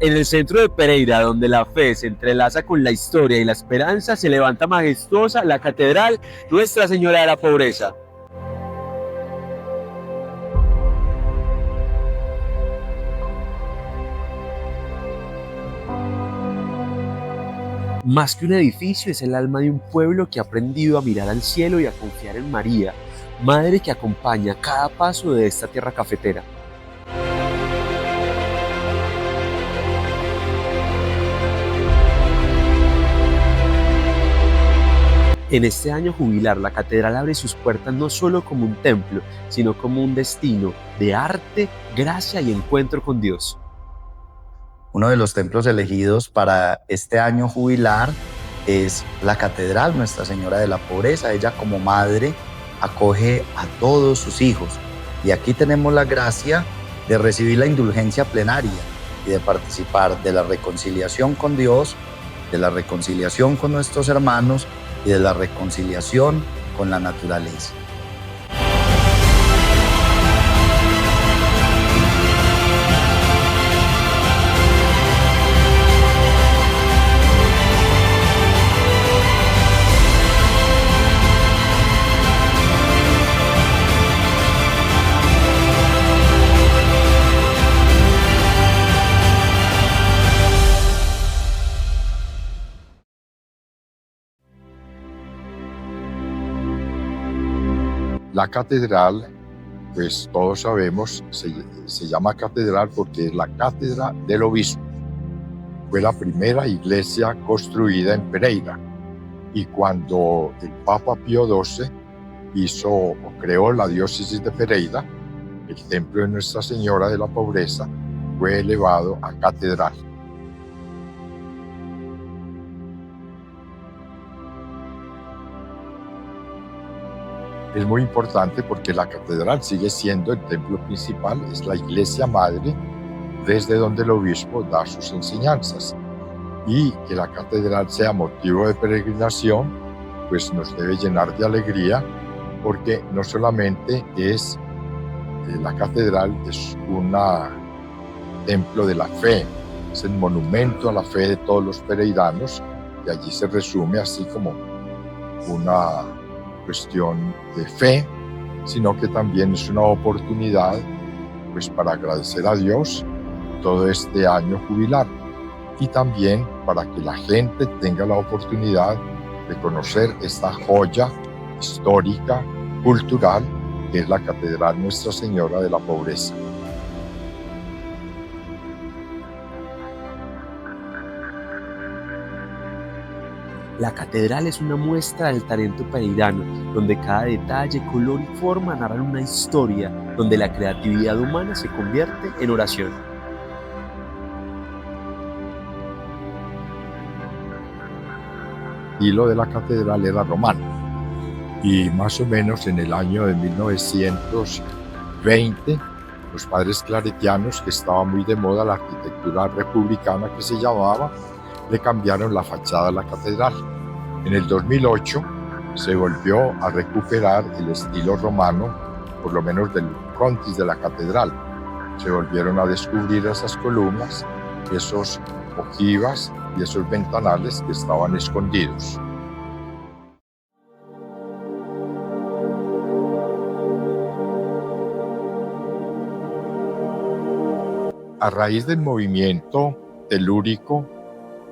En el centro de Pereira, donde la fe se entrelaza con la historia y la esperanza, se levanta majestuosa la Catedral Nuestra Señora de la Pobreza. Más que un edificio, es el alma de un pueblo que ha aprendido a mirar al cielo y a confiar en María, madre que acompaña cada paso de esta tierra cafetera. En este año jubilar, la catedral abre sus puertas no solo como un templo, sino como un destino de arte, gracia y encuentro con Dios. Uno de los templos elegidos para este año jubilar es la Catedral Nuestra Señora de la Pobreza. Ella, como madre, acoge a todos sus hijos. Y aquí tenemos la gracia de recibir la indulgencia plenaria y de participar de la reconciliación con Dios, de la reconciliación con nuestros hermanos y de la reconciliación con la naturaleza. La catedral, pues todos sabemos, se llama catedral porque es la cátedra del obispo. Fue la primera iglesia construida en Pereira. Y cuando el Papa Pío XII creó la diócesis de Pereira, el templo de Nuestra Señora de la Pobreza fue elevado a catedral. Es muy importante porque la catedral sigue siendo el templo principal, es la iglesia madre desde donde el obispo da sus enseñanzas. Y que la catedral sea motivo de peregrinación, pues nos debe llenar de alegría, porque no solamente es la catedral, es un templo de la fe, es el monumento a la fe de todos los pereiranos, y allí se resume así como una cuestión de fe, sino que también es una oportunidad pues para agradecer a Dios todo este año jubilar y también para que la gente tenga la oportunidad de conocer esta joya histórica, cultural, que es la Catedral Nuestra Señora de la Pobreza. La catedral es una muestra del talento pereirano, donde cada detalle, color y forma narran una historia, donde la creatividad humana se convierte en oración. Y lo de la catedral era romano. Y más o menos en el año de 1920, los padres claretianos, que estaba muy de moda la arquitectura republicana que se llamaba, le cambiaron la fachada a la catedral. En el 2008 se volvió a recuperar el estilo romano, por lo menos del frontis de la catedral. Se volvieron a descubrir esas columnas, esos ojivas y esos ventanales que estaban escondidos. A raíz del movimiento telúrico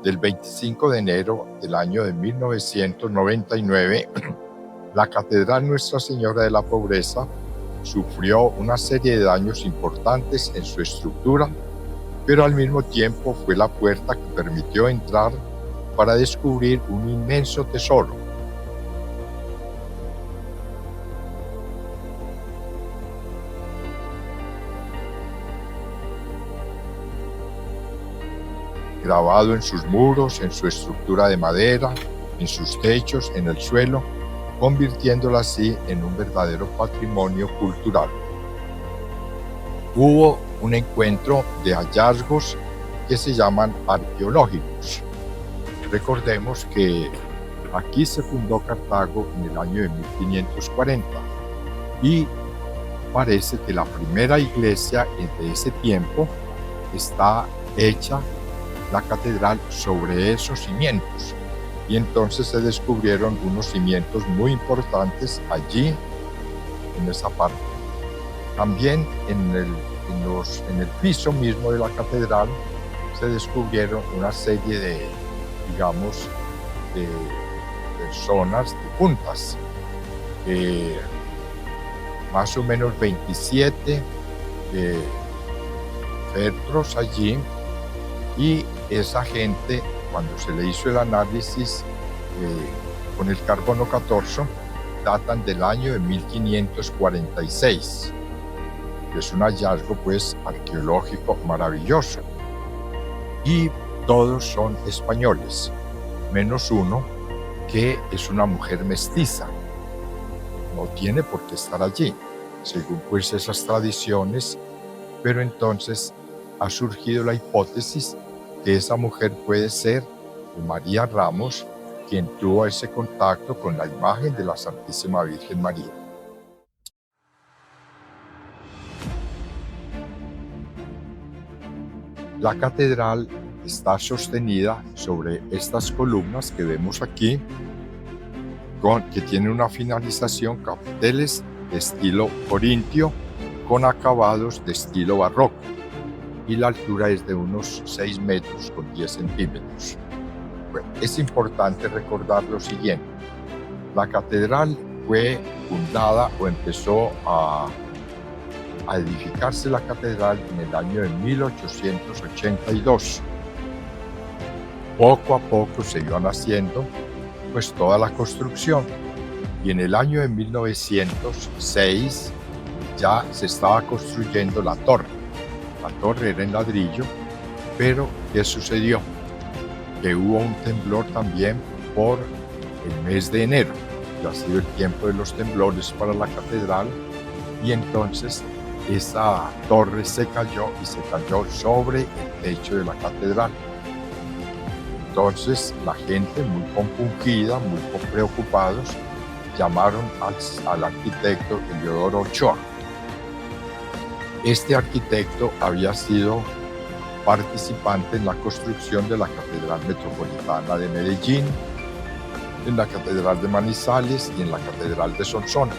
del 25 de enero del año de 1999, la Catedral Nuestra Señora de la Pobreza sufrió una serie de daños importantes en su estructura, pero al mismo tiempo fue la puerta que permitió entrar para descubrir un inmenso tesoro. Grabado en sus muros, en su estructura de madera, en sus techos, en el suelo, convirtiéndola así en un verdadero patrimonio cultural. Hubo un encuentro de hallazgos que se llaman arqueológicos. Recordemos que aquí se fundó Cartago en el año de 1540 y parece que la primera iglesia de ese tiempo está hecha la catedral sobre esos cimientos. Y entonces se descubrieron unos cimientos muy importantes allí, en esa parte. También en el piso mismo de la catedral se descubrieron una serie de, digamos, de zonas, de puntas, más o menos 27 feltros allí, y esa gente, cuando se le hizo el análisis con el carbono 14, datan del año de 1546. Es un hallazgo pues arqueológico maravilloso. Y todos son españoles, menos uno que es una mujer mestiza. No tiene por qué estar allí, según pues esas tradiciones, pero entonces ha surgido la hipótesis que esa mujer puede ser María Ramos, quien tuvo ese contacto con la imagen de la Santísima Virgen María. La catedral está sostenida sobre estas columnas que vemos aquí, que tienen una finalización, capiteles de estilo corintio con acabados de estilo barroco, y la altura es de unos 6 metros con 10 centímetros. Bueno, es importante recordar lo siguiente: la catedral fue fundada o empezó a edificarse la catedral en el año de 1882. Poco a poco se iban haciendo pues toda la construcción, y en el año de 1906 ya se estaba construyendo la torre. La torre era en ladrillo, pero ¿qué sucedió? Que hubo un temblor también por el mes de enero, que ha sido el tiempo de los temblores para la catedral, y entonces esa torre se cayó, y se cayó sobre el techo de la catedral. Entonces la gente, muy compungida, muy preocupados, llamaron al arquitecto Eliodoro Ochoa. Este arquitecto había sido participante en la construcción de la Catedral Metropolitana de Medellín, en la Catedral de Manizales y en la Catedral de Sonsona.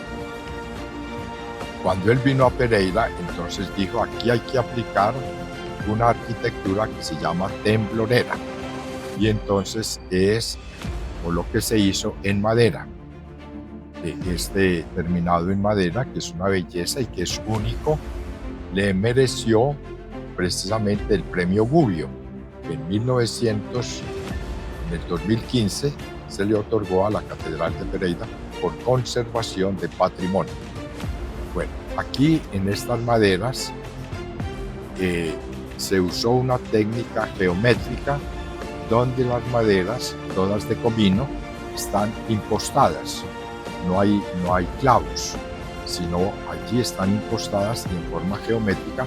Cuando él vino a Pereira, entonces dijo: aquí hay que aplicar una arquitectura que se llama temblorera, y entonces es lo que se hizo en madera. Este terminado en madera, que es una belleza y que es único, le mereció precisamente el premio Gubbio. En el 2015 se le otorgó a la Catedral de Pereira por conservación de patrimonio. Bueno, aquí en estas maderas se usó una técnica geométrica donde las maderas, todas de comino, están impostadas. No hay clavos, sino allí están impostadas en forma geométrica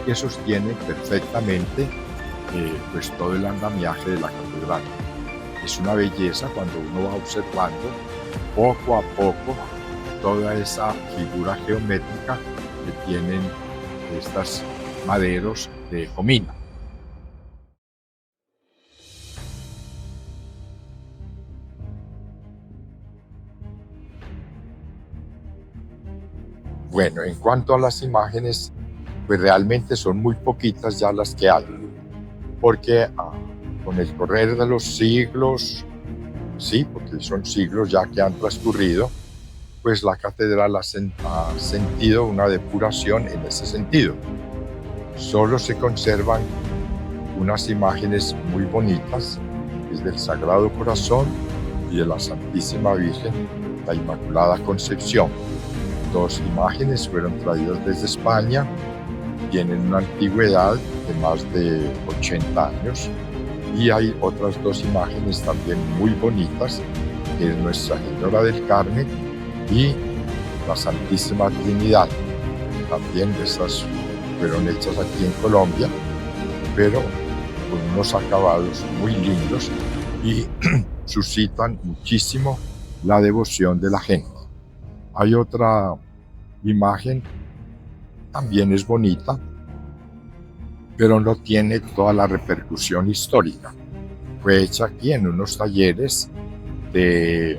que sostienen perfectamente pues todo el andamiaje de la catedral. Es una belleza cuando uno va observando poco a poco toda esa figura geométrica que tienen estos maderos de comino. Bueno, en cuanto a las imágenes, pues realmente son muy poquitas ya las que hay, porque con el correr de los siglos, sí, porque son siglos ya que han transcurrido, pues la catedral ha sentido una depuración en ese sentido. Solo se conservan unas imágenes muy bonitas, es del Sagrado Corazón y de la Santísima Virgen, la Inmaculada Concepción. 2 imágenes fueron traídas desde España, tienen una antigüedad de más de 80 años, y hay otras 2 imágenes también muy bonitas, que es Nuestra Señora del Carmen y la Santísima Trinidad. También estas fueron hechas aquí en Colombia, pero con unos acabados muy lindos y suscitan muchísimo la devoción de la gente. Hay otra imagen, también es bonita, pero no tiene toda la repercusión histórica. Fue hecha aquí en unos talleres de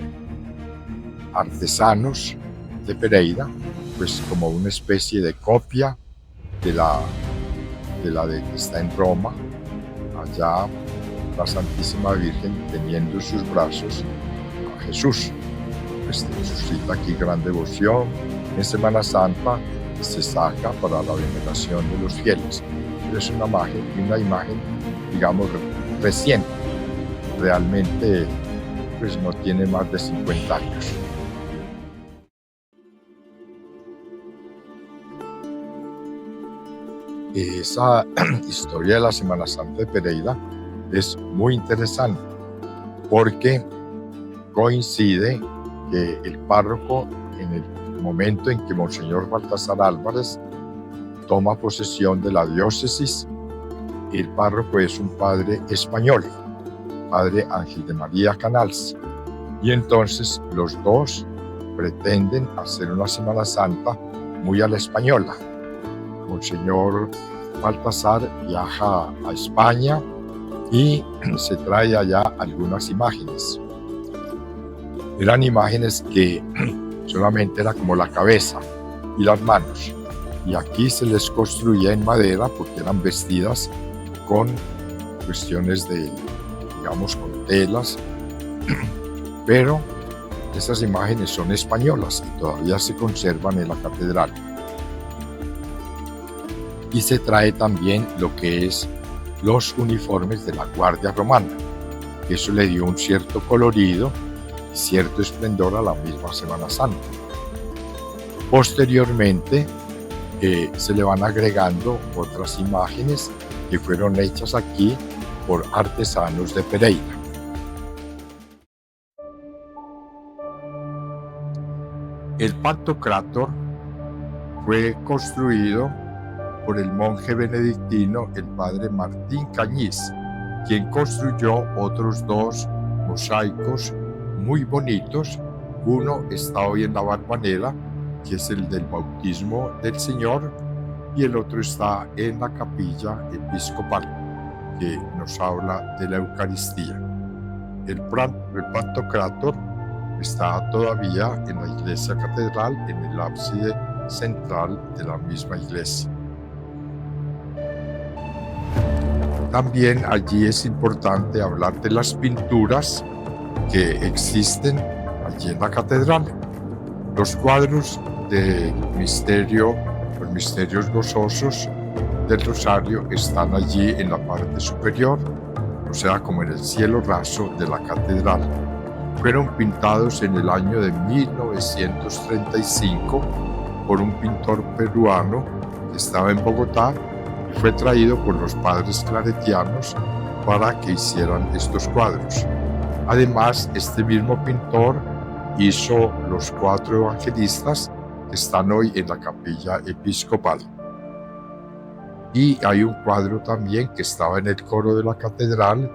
artesanos de Pereira, pues como una especie de copia de la que está en Roma. Allá la Santísima Virgen teniendo en sus brazos a Jesús. Pues suscita aquí gran devoción. En Semana Santa se saca para la veneración de los fieles. Pero es una imagen, digamos, reciente. Realmente, pues no tiene más de 50 años. Esa historia de la Semana Santa de Pereira es muy interesante porque coincide que el párroco, en el momento en que Monseñor Baltasar Álvarez toma posesión de la diócesis, el párroco es un padre español, padre Ángel de María Canals, y entonces los dos pretenden hacer una Semana Santa muy a la española. Monseñor Baltasar viaja a España y se trae allá algunas imágenes. Eran imágenes que solamente era como la cabeza y las manos, y aquí se les construía en madera porque eran vestidas con cuestiones de, digamos, con telas, pero esas imágenes son españolas y todavía se conservan en la catedral. Y se trae también lo que es los uniformes de la Guardia Romana. Eso le dio un cierto colorido y cierto esplendor a la misma Semana Santa. Posteriormente se le van agregando otras imágenes que fueron hechas aquí por artesanos de Pereira. El Pantocrátor fue construido por el monje benedictino, el padre Martín Cañiz, quien construyó otros dos mosaicos muy bonitos. Uno está hoy en la Barbanera, que es el del bautismo del Señor, y el otro está en la capilla episcopal, que nos habla de la Eucaristía. El Pantocrátor está todavía en la iglesia catedral, en el ábside central de la misma iglesia. También allí es importante hablar de las pinturas que existen allí en la catedral. Los cuadros de misterio, los misterios gozosos del Rosario están allí en la parte superior, o sea, como en el cielo raso de la catedral. Fueron pintados en el año de 1935 por un pintor peruano que estaba en Bogotá, fue traído por los padres claretianos para que hicieran estos cuadros. Además, este mismo pintor hizo los 4 evangelistas que están hoy en la capilla episcopal. Y hay un cuadro también que estaba en el coro de la catedral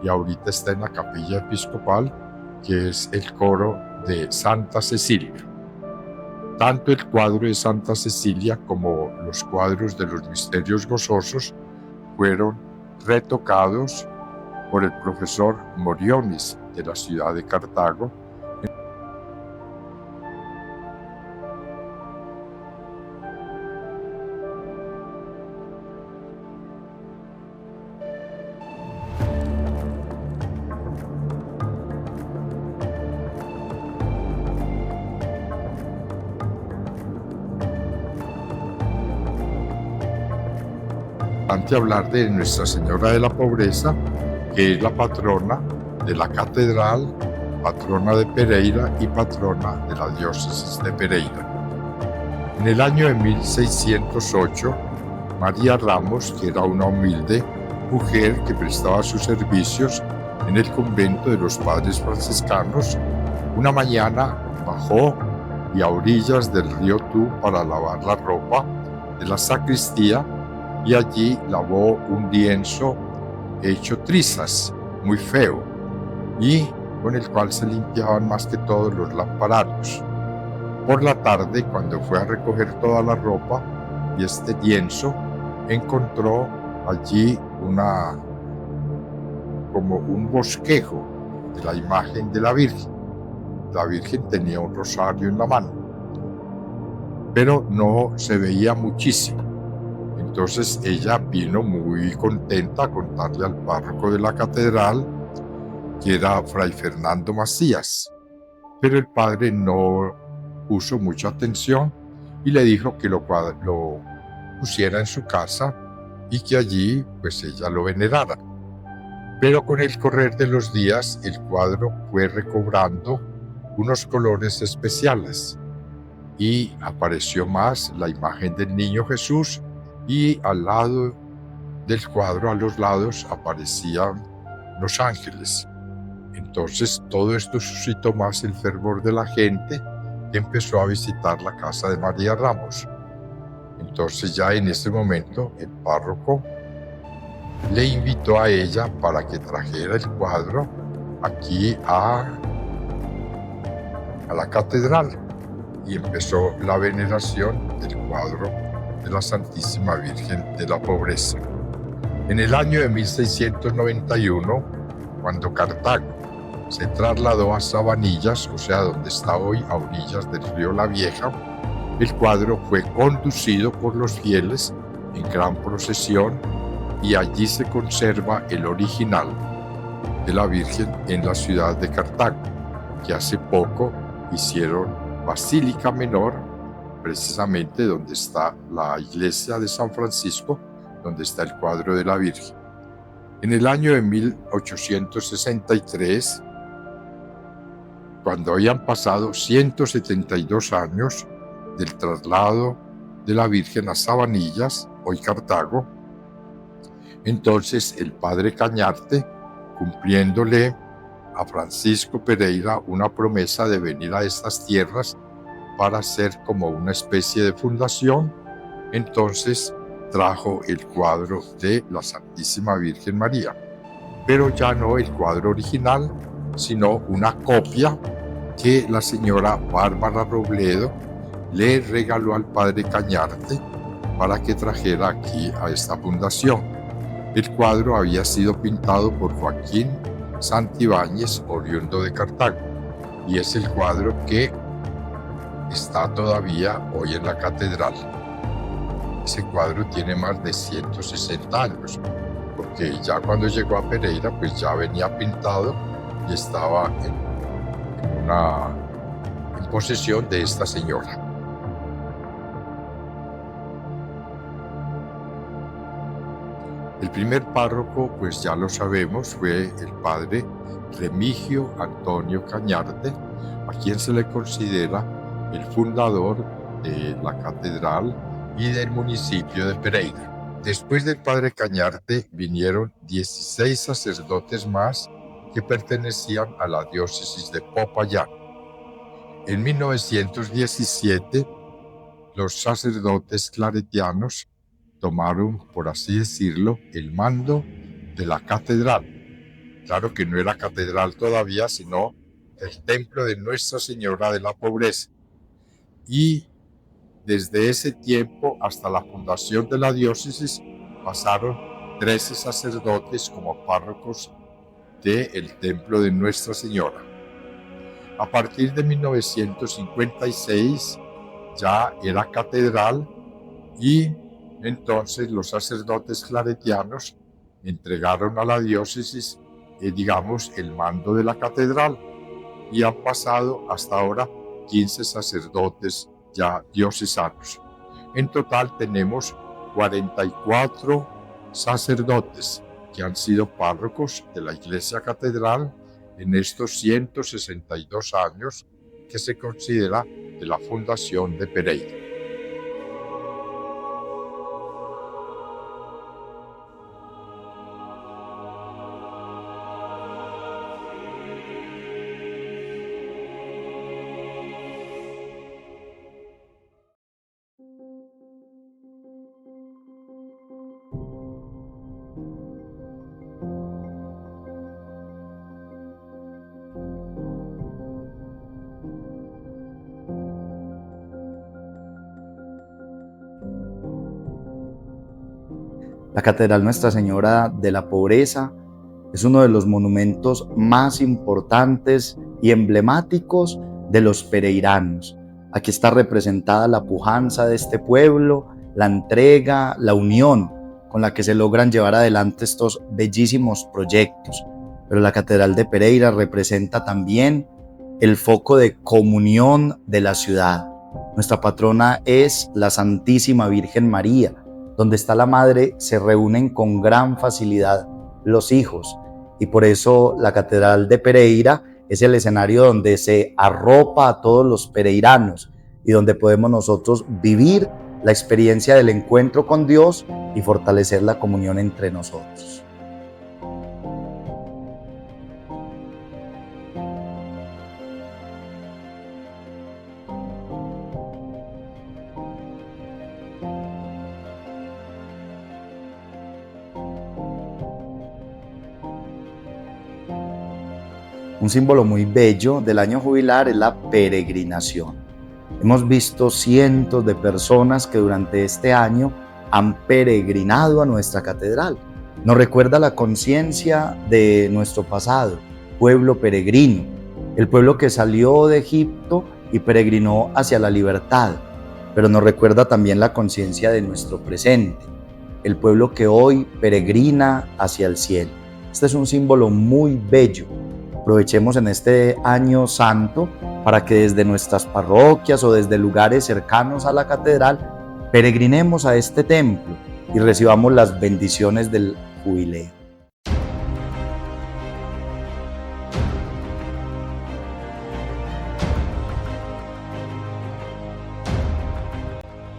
y ahorita está en la capilla episcopal, que es el coro de Santa Cecilia. Tanto el cuadro de Santa Cecilia como los cuadros de los misterios gozosos fueron retocados por el profesor Moriones de la ciudad de Cartago. Hablar de Nuestra Señora de la Pobreza, que es la patrona de la catedral, patrona de Pereira y patrona de la diócesis de Pereira. En el año de 1608, María Ramos, que era una humilde mujer que prestaba sus servicios en el convento de los padres franciscanos, una mañana bajó y a orillas del río Tú para lavar la ropa de la sacristía, y allí lavó un lienzo hecho trizas, muy feo, y con el cual se limpiaban más que todo los lampararios. Por la tarde, cuando fue a recoger toda la ropa y este lienzo, encontró allí como un bosquejo de la imagen de la Virgen. La Virgen tenía un rosario en la mano, pero no se veía muchísimo. Entonces ella vino muy contenta a contarle al párroco de la catedral, que era Fray Fernando Macías, pero el padre no puso mucha atención y le dijo que lo pusiera en su casa y que allí pues ella lo venerara. Pero con el correr de los días el cuadro fue recobrando unos colores especiales y apareció más la imagen del niño Jesús, y al lado del cuadro, a los lados, aparecían los ángeles. Entonces todo esto suscitó más el fervor de la gente, que empezó a visitar la casa de María Ramos. Entonces ya en ese momento el párroco le invitó a ella para que trajera el cuadro aquí a la catedral, y empezó la veneración del cuadro de la Santísima Virgen de la Pobreza. En el año de 1691, cuando Cartago se trasladó a Sabanillas, o sea, donde está hoy, a orillas del río La Vieja, el cuadro fue conducido por los fieles en gran procesión, y allí se conserva el original de la Virgen en la ciudad de Cartago, que hace poco hicieron Basílica Menor, precisamente donde está la iglesia de San Francisco, donde está el cuadro de la Virgen. En el año de 1863, cuando habían pasado 172 años del traslado de la Virgen a Sabanillas, hoy Cartago, entonces el padre Cañarte, cumpliéndole a Francisco Pereira una promesa de venir a estas tierras para hacer como una especie de fundación, entonces trajo el cuadro de la Santísima Virgen María, pero ya no el cuadro original, sino una copia que la señora Bárbara Robledo le regaló al padre Cañarte para que trajera aquí a esta fundación. El cuadro había sido pintado por Joaquín Santibáñez, oriundo de Cartago, y es el cuadro que está todavía hoy en la catedral. Ese cuadro tiene más de 160 años, porque ya cuando llegó a Pereira, pues ya venía pintado y estaba en posesión de esta señora. El primer párroco, pues ya lo sabemos, fue el padre Remigio Antonio Cañarte, a quien se le considera el fundador de la catedral y del municipio de Pereira. Después del padre Cañarte vinieron 16 sacerdotes más que pertenecían a la diócesis de Popayán. En 1917, los sacerdotes claretianos tomaron, por así decirlo, el mando de la catedral. Claro que no era catedral todavía, sino el templo de Nuestra Señora de la Pobreza. Y desde ese tiempo hasta la fundación de la diócesis pasaron 13 sacerdotes como párrocos del templo de Nuestra Señora. A partir de 1956 ya era catedral, y entonces los sacerdotes claretianos entregaron a la diócesis, digamos, el mando de la catedral, y han pasado hasta ahora 15 sacerdotes ya diocesanos. En total tenemos 44 sacerdotes que han sido párrocos de la Iglesia Catedral en estos 162 años que se considera de la fundación de Pereira. La Catedral Nuestra Señora de la Pobreza es uno de los monumentos más importantes y emblemáticos de los pereiranos. Aquí está representada la pujanza de este pueblo, la entrega, la unión con la que se logran llevar adelante estos bellísimos proyectos. Pero la Catedral de Pereira representa también el foco de comunión de la ciudad. Nuestra patrona es la Santísima Virgen María. Donde está la madre se reúnen con gran facilidad los hijos, y por eso la Catedral de Pereira es el escenario donde se arropa a todos los pereiranos y donde podemos nosotros vivir la experiencia del encuentro con Dios y fortalecer la comunión entre nosotros. Un símbolo muy bello del año jubilar es la peregrinación. Hemos visto cientos de personas que durante este año han peregrinado a nuestra catedral. Nos recuerda la conciencia de nuestro pasado, pueblo peregrino, el pueblo que salió de Egipto y peregrinó hacia la libertad, pero nos recuerda también la conciencia de nuestro presente, el pueblo que hoy peregrina hacia el cielo. Este es un símbolo muy bello. Aprovechemos en este año santo para que desde nuestras parroquias o desde lugares cercanos a la catedral peregrinemos a este templo y recibamos las bendiciones del jubileo.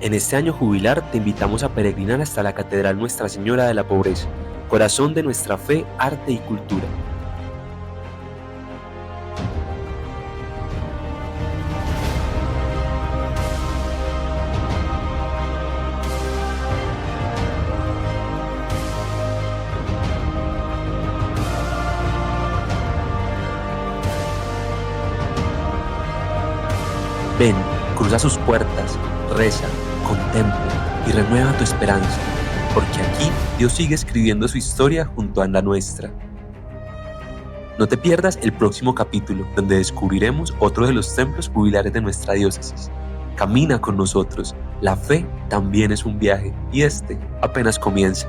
En este año jubilar te invitamos a peregrinar hasta la Catedral Nuestra Señora de la Pobreza, corazón de nuestra fe, arte y cultura. Ven, cruza sus puertas, reza, contempla y renueva tu esperanza, porque aquí Dios sigue escribiendo su historia junto a la nuestra. No te pierdas el próximo capítulo, donde descubriremos otro de los templos jubilares de nuestra diócesis. Camina con nosotros, la fe también es un viaje y este apenas comienza.